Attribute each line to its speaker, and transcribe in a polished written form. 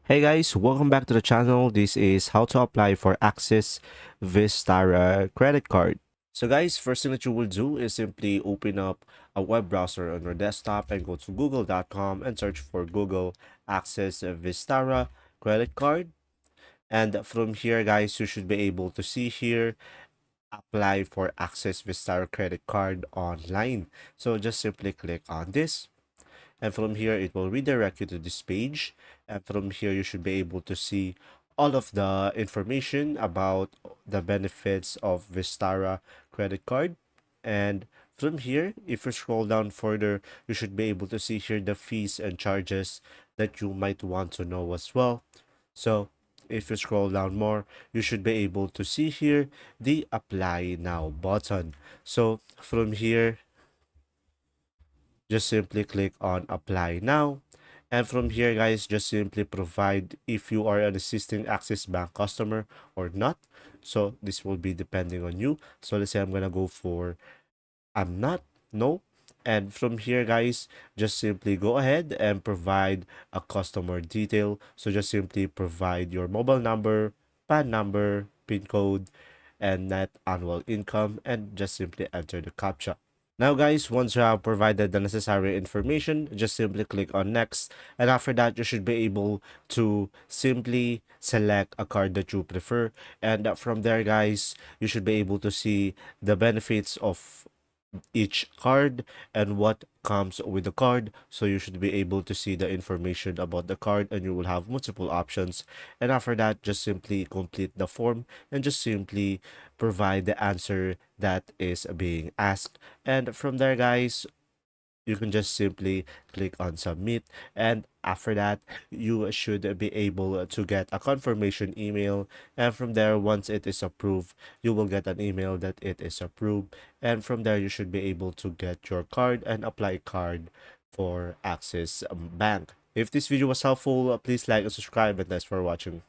Speaker 1: Hey guys, welcome back to the channel. This is how to apply for Axis Vistara credit card. So guys, first thing that you will do is simply open up a web browser on your desktop and go to google.com and search for Google Axis Vistara credit card. And from here guys, you should be able to see here apply for Axis Vistara credit card online. So just simply click on this. And from here it will redirect you to this page, and from here you should be able to see all of the information about the benefits of Vistara credit card. And from here, if you scroll down further, you should be able to see here the fees and charges that you might want to know as well. So if you scroll down more, you should be able to see here the apply now button. So from here, just simply click on apply now, and from here guys, just simply provide if you are an existing Axis Bank customer or not. So this will be depending on you. So let's say I'm gonna go for I'm not, no. And from here guys, just simply go ahead and provide a customer detail. So just simply provide your mobile number, PAN number, PIN code, and net annual income, and just simply enter the captcha. Now guys, once you have provided the necessary information, just simply click on next, and after that you should be able to simply select a card that you prefer, and from there guys, you should be able to see the benefits of each card and what comes with the card. So you should be able to see the information about the card, and you will have multiple options. And after that, just simply complete the form and just simply provide the answer that is being asked. And from there guys, you can just simply click on submit, and after that you should be able to get a confirmation email, and from there once it is approved, you will get an email that it is approved, and from there you should be able to get your card and apply card for Axis Bank. If this video was helpful, please like and subscribe, and thanks for watching.